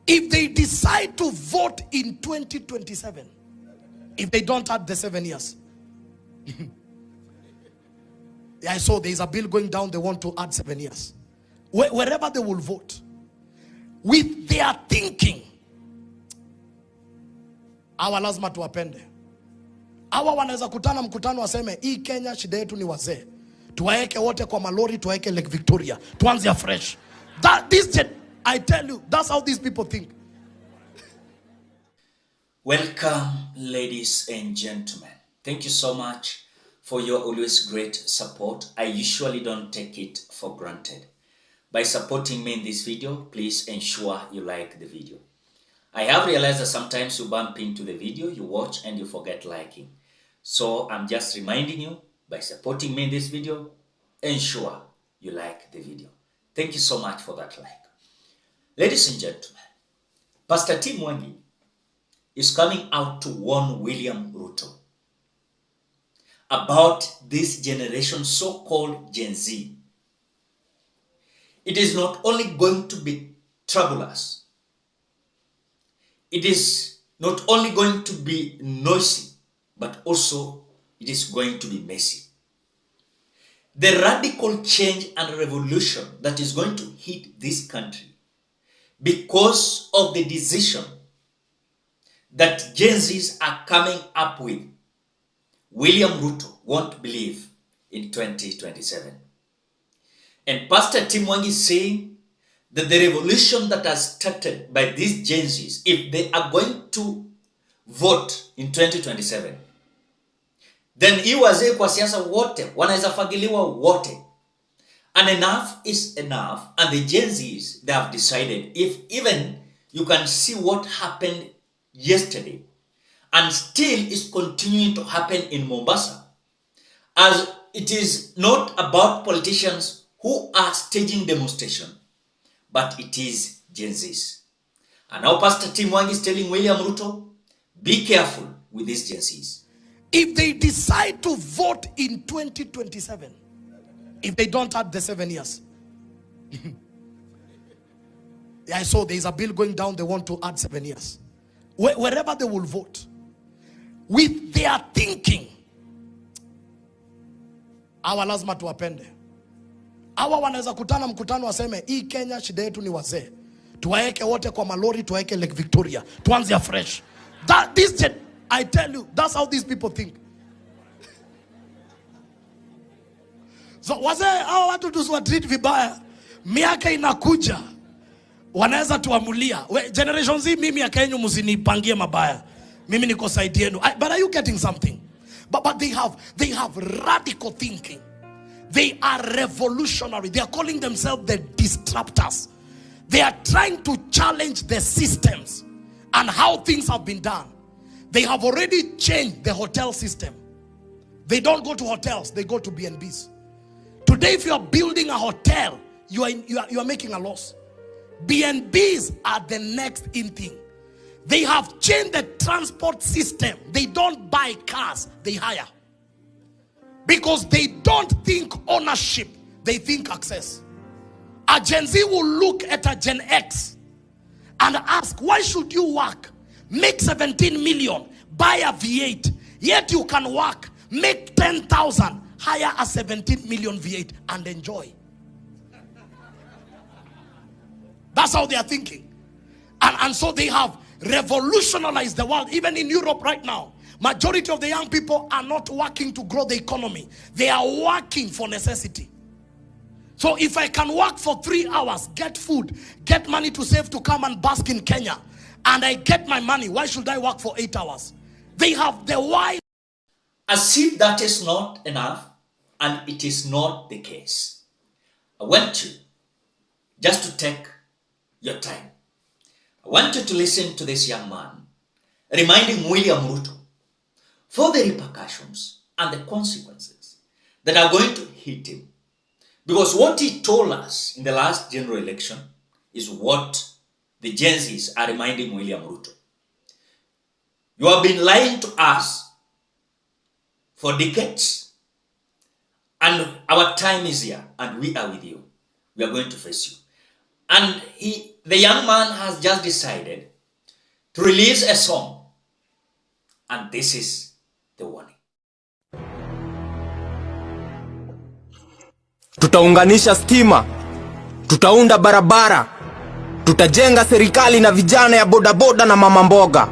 If they decide to vote in 2027, if they don't add the 7 years. Yeah, I saw there is a bill going down, they want to add 7 years. Wherever they will vote, with their thinking, hawa lazima tuwapende. Hawa wanaweza kutana mkutano waseme, hii Kenya shida yetu ni wazee. Tuwaeke wote kwa malori, tuwaeke Lake Victoria. Tuanze afresh. I tell you, that's how these people think. Welcome, ladies and gentlemen. Thank you so much for your always great support. I usually don't take it for granted. By supporting me in this video, please ensure you like the video. I have realized that sometimes you bump into the video, you watch and you forget liking. So I'm just reminding you, by supporting me in this video, ensure you like the video. Thank you so much for that like. Ladies and gentlemen, Pastor Mwangi is coming out to warn William Ruto about this generation, so-called Gen Z. It is not only going to be troublous, it is not only going to be noisy, but also it is going to be messy. The radical change and revolution that is going to hit this country because of the decision that Gen Zs are coming up with, William Ruto won't believe in 2027. And Pastor Mwangi is saying that the revolution that has started by these Gen Zs, if they are going to vote in 2027, then hii wazee kwa siasa wote wanaweza fagiliwa wote. And enough is enough. And the Gen Zs, they have decided, if even you can see what happened yesterday and still is continuing to happen in Mombasa, as it is not about politicians who are staging demonstration, but it is Gen Zs. And now Pastor Mwangi is telling William Ruto, be careful with these Gen Zs. If they decide to vote in 2027, if they don't add the 7 years. Yeah, I saw there is a bill going down, they want to add 7 years. Wherever they will vote, with their thinking, hawa lazima tuwapende. Hawa wanaweza kutana mkutano waseme, hii Kenya shida yetu ni wazee. Tuwaeke wote kwa malori, tuwaeke Lake Victoria. Tuanze afresh. I tell you, that's how these people think. So wazee hao watu tusiwatreat vibaya. Miaka inakuja, wanaweza tuamulia. Generation Z, mimi miaka yenu msinipangie mabaya. Mimi niko side yenu. But are you getting something? But they have radical thinking. They are revolutionary. They are calling themselves the disruptors. They are trying to challenge the systems and how things have been done. They have already changed the hotel system. They don't go to hotels, they go to B&Bs. Today, if you are building a hotel, you are making a loss. B&Bs are the next in thing. They have changed the transport system. They don't buy cars, they hire. Because they don't think ownership, they think access. A Gen Z will look at a Gen X and ask, why should you work? Make 17 million, buy a V8, yet you can work, make 10,000, hire a 17 million V8 and enjoy. That's how they are thinking. And so they have revolutionized the world. Even in Europe right now, majority of the young people are not working to grow the economy. They are working for necessity. So if I can work for 3 hours, get food, get money to save to come and bask in Kenya, and I get my money, why should I work for 8 hours? They have the why. As if that is not enough, and it is not the case. I want you just to take your time. I want you to listen to this young man reminding William Ruto for the repercussions and the consequences that are going to hit him. Because what he told us in the last general election is what the Gen Zs are reminding William Ruto. You have been lying to us for decades, and our time is here, and we are with you. We are going to face you. And he the young man has just decided to release a song, and this is the warning. Tutaunganisha stima, tutaunda barabara, tutajenga serikali na vijana ya bodaboda na mama mboga.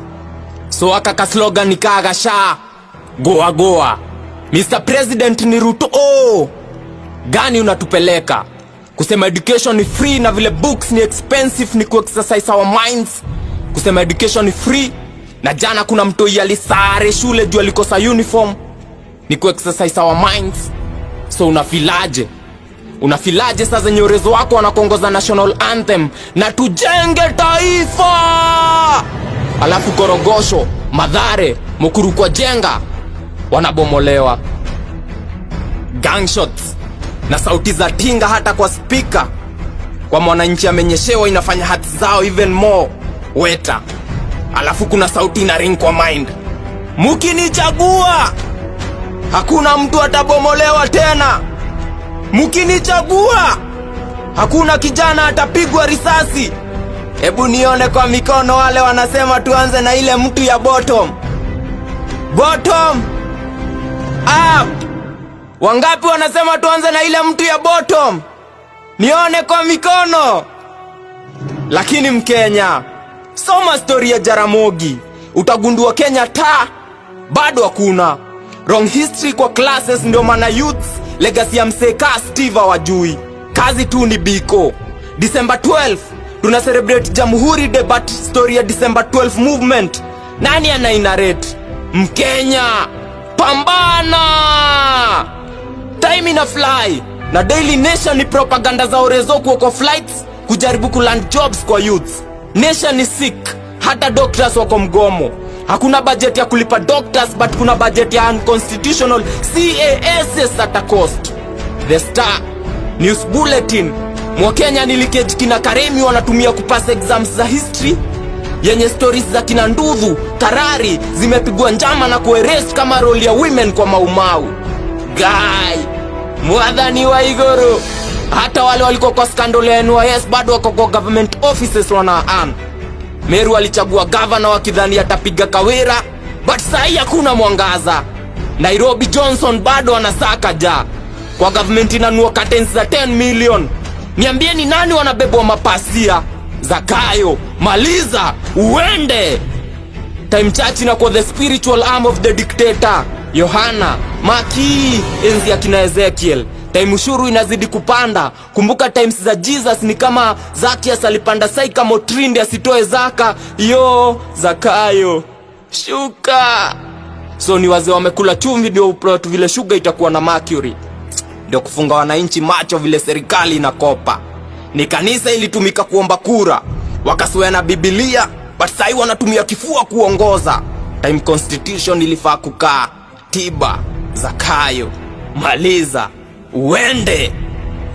So aka slogan nikaga sha goa goa. Mr. President ni Ruto, gani unatupeleka? Kusema education ni free na vile books ni expensive ni ku-exercise our minds. Kusema education ni free na jana kuna mtoi alisare shule juu alikosa uniform ni ku-exercise our minds. So unafilaje sasa zenye urezo wako wanakongoza national anthem na tujenge taifa? Alafu Korogosho, Madhare, Mukuru kwa Jenga wanabomolewa. Gunshots na sauti za tinga hata kwa speaker. Kwa mwananchi amenyeshewa inafanya hati zao even more weta. Alafu kuna sauti ina ring kwa mind. Mukinichagua hakuna mtu atabomolewa tena. Mukinichagua hakuna kijana atapigwa risasi. Hebu nione kwa mikono wale wanasema tuanze na ile mtu ya bottom up. Wangapi wanasema tuanze na ile mtu ya bottom? Nione kwa mikono. Lakini Mkenya, soma story ya Jaramogi, utagundua Kenya bado hakuna. Wrong history kwa classes ndio maana youths legacy ya mseka Steve wajui. Kazi tu ni biko. December 12 tuna celebrate Jamhuri Day, but story ya December 12 movement nani anainarrate? Mkenya, pambana! Time ina fly na Daily Nation ni propaganda za orezo kwa flights kujaribu kuland jobs kwa youths. Nation ni sick, hata doctors wako mgomo. Hakuna budget ya kulipa doctors, but kuna budget ya unconstitutional CAS at a cost. The Star News Bulletin, Mwakenya ni leakage kina Karemi wanatumia kupass exams za history yenye stories za kina Ndudhu, Karari zimepigwa njama na kuerest kama role ya women kwa Maumau. Guy, mwadhani wa Igoro, hata wale walikuwa kwa scandal ya NYS bado wako kwa government offices wanaan. Meru alichagua governor wakidhani atapiga Kawira, but sahi hakuna mwangaza. Nairobi Johnson bado anasaka kwa government inanua curtains za 10 million. Niambieni nani wanabebwa mapasia? Zakayo, maliza, uende. Time church na kwa the spiritual arm of the dictator Yohana, Maki, enzi ya kina Ezekiel. Time ushuru inazidi kupanda. Kumbuka times za Jesus ni kama Zacchaeus alipanda saika motrindi asitoe zaka. Yo, Zakayo, shuka. So ni wazee wamekula chumvi ndio uplot vile sugar itakuwa na mercury. Ndio kufunga wananchi macho vile serikali inakopa. Ni kanisa ilitumika kuomba kura, wakaswea na Biblia, but sai wanatumia kifua kuongoza. Time constitution ilifaa kukaa. Tiba, Zakayo, maliza, uende.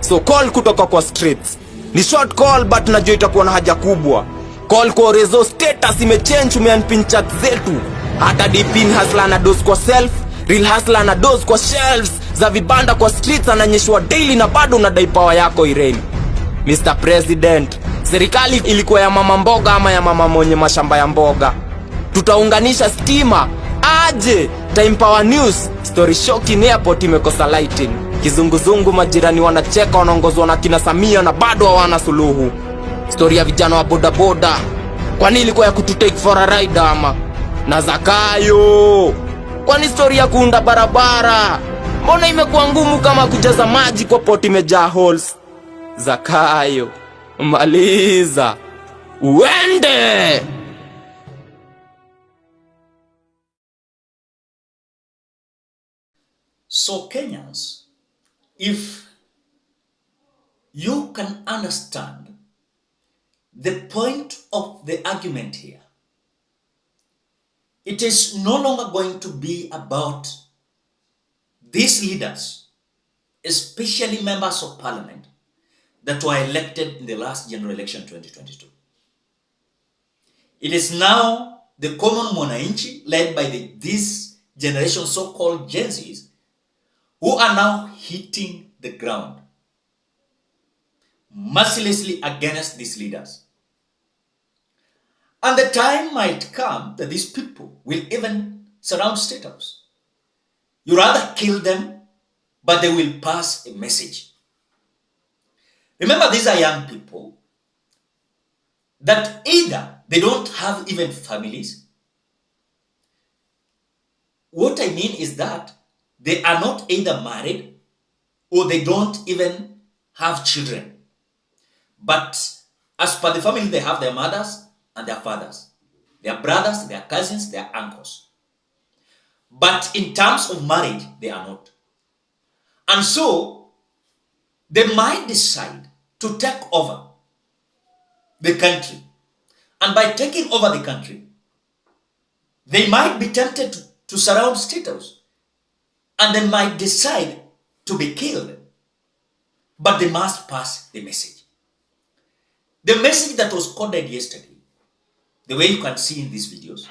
So call kutoka kwa streets ni short call, but najua itakuwa na haja kubwa. Call kwa rezo status imechange, umeanpin chat zetu. Hata deepin hustler na dose kwa self, real hustler na dose kwa shelves za vibanda kwa streets ananyeshwa daily na bado unadai power yako Irene. Mr. President, serikali ilikuwa ya mama mboga ama ya mama mwenye mashamba ya mboga? Tutaunganisha stima aje? Time Power News, story shocking airport imekosa lighting. Kizunguzungu majirani wanacheka wanaongozwa na kina Samia na bado hawana suluhu. Story ya vijana wa bodaboda, kwani ilikuwa ya kututake for a ride ama? Na Zakayo, kwani story ya kuunda barabara mbona imekuwa ngumu kama kujaza maji kwa poti imejaa holes? Zakayo, maliza, uende. So Kenyans, if you can understand the point of the argument here, it is no longer going to be about these leaders, especially members of parliament that were elected in the last general election 2022. It is now the common mwananchi led by this generation so-called Gen Zs who are now hitting the ground mercilessly against these leaders. And the time might come that these people will even surround Statehouse. You rather kill them, but they will pass a message. Remember, these are young people that either they don't have even families. What I mean is that they are not either married or they don't even have children. But as per the family, they have their mothers and their fathers, their brothers, their cousins, their uncles. But in terms of marriage, they are not. And so, they might decide to take over the country. And by taking over the country, they might be tempted to surround Statehouse. And they might decide to be killed. But they must pass the message. The message that was coded yesterday, the way you can see in these videos.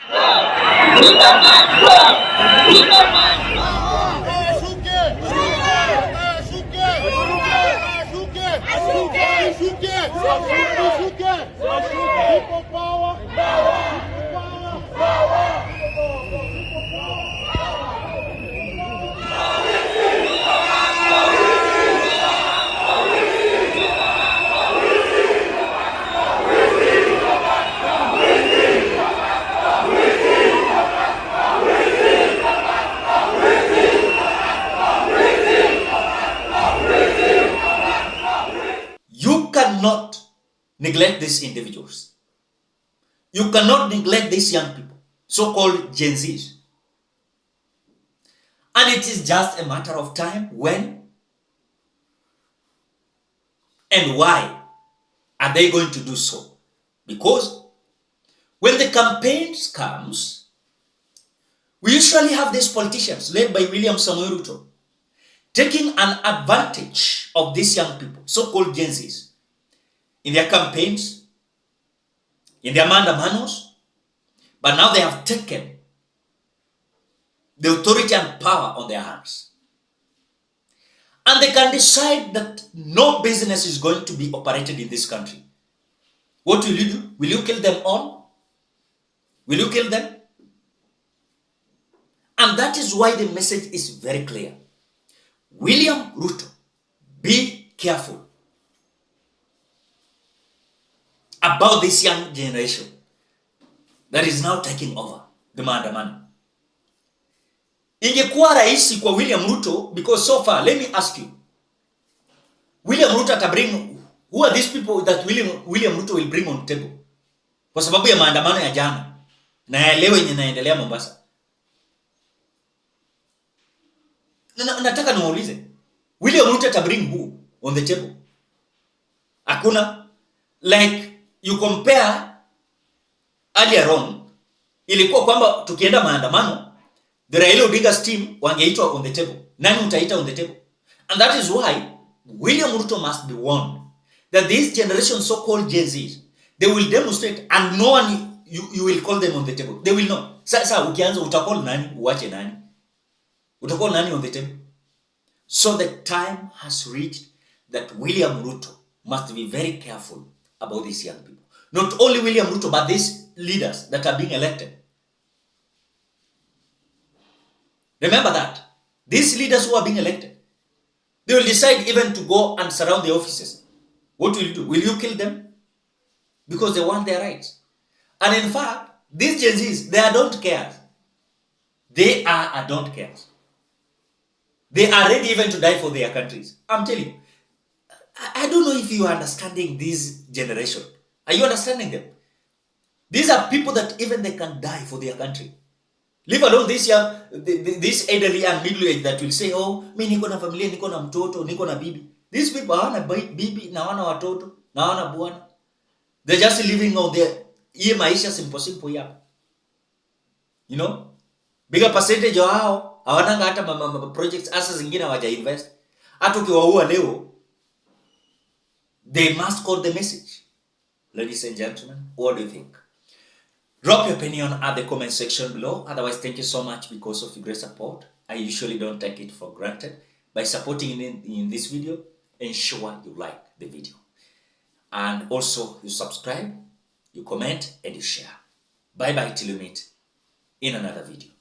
You cannot neglect these individuals. You cannot neglect these young people, so-called Gen Zs. And it is just a matter of time when and why are they going to do so. Because when the campaigns comes, we usually have these politicians led by William Samoei Ruto taking an advantage of these young people, so-called Gen Zs, in their campaigns, in their mandamanos, but now they have taken the authority and power on their hands. And they can decide that no business is going to be operated in this country. What will you do? Will you kill them all? Will you kill them? And that is why the message is very clear. William Ruto, be careful about this young generation that is now taking over the maandamano. Ingekuwa rahisi kwa William Ruto, because so far, let me ask you, William Ruto atabring, who are these people that William Ruto will bring on table? Kwa sababu ya maandamano ya jana na ya leo yenye inaendelea Mombasa. Nataka niwaulize, William Ruto atabring who on the table? Hakuna. Like you compare earlier on, ilikuwa kwamba tukienda maandamano, the Raila Odinga's team wangeitwa on the table. Nani utaita on the table? And that is why William Ruto must be warned that this generation, so-called Gen Zs, they will demonstrate and no one, you will call them on the table. They will not. Sasa ukianza utakol nani, uache nani? Utakol nani on the table? So the time has reached that William Ruto must be very careful about these young people. Not only William Ruto, but these leaders that are being elected. Remember that. These leaders who are being elected, they will decide even to go and surround the offices. What will you do? Will you kill them? Because they want their rights. And in fact, these Gen Zs, they are don't care. They are don't care. They are ready even to die for their countries. I'm telling you. I don't know if you are understanding this generation. Are you understanding them? These are people that even they can die for their country. Leave alone this young, this elderly and middle age that will say, oh, mi niko na familia, niko na mtoto, niko na bibi. These people hawana bibi, na hawana watoto, na hawana bwana. They're just living on their, hii maisha simple yapa. You know? Bigger percentage wa hao, hawananga hata projects asa zingine hawaja invest. Hata ukiwaua leo, they must call the message. Ladies and gentlemen, what do you think? Drop your opinion at the comment section below. Otherwise, thank you so much because of your great support. I usually don't take it for granted. By supporting in this video, ensure you like the video. And also, you subscribe, you comment, and you share. Bye bye till you meet in another video.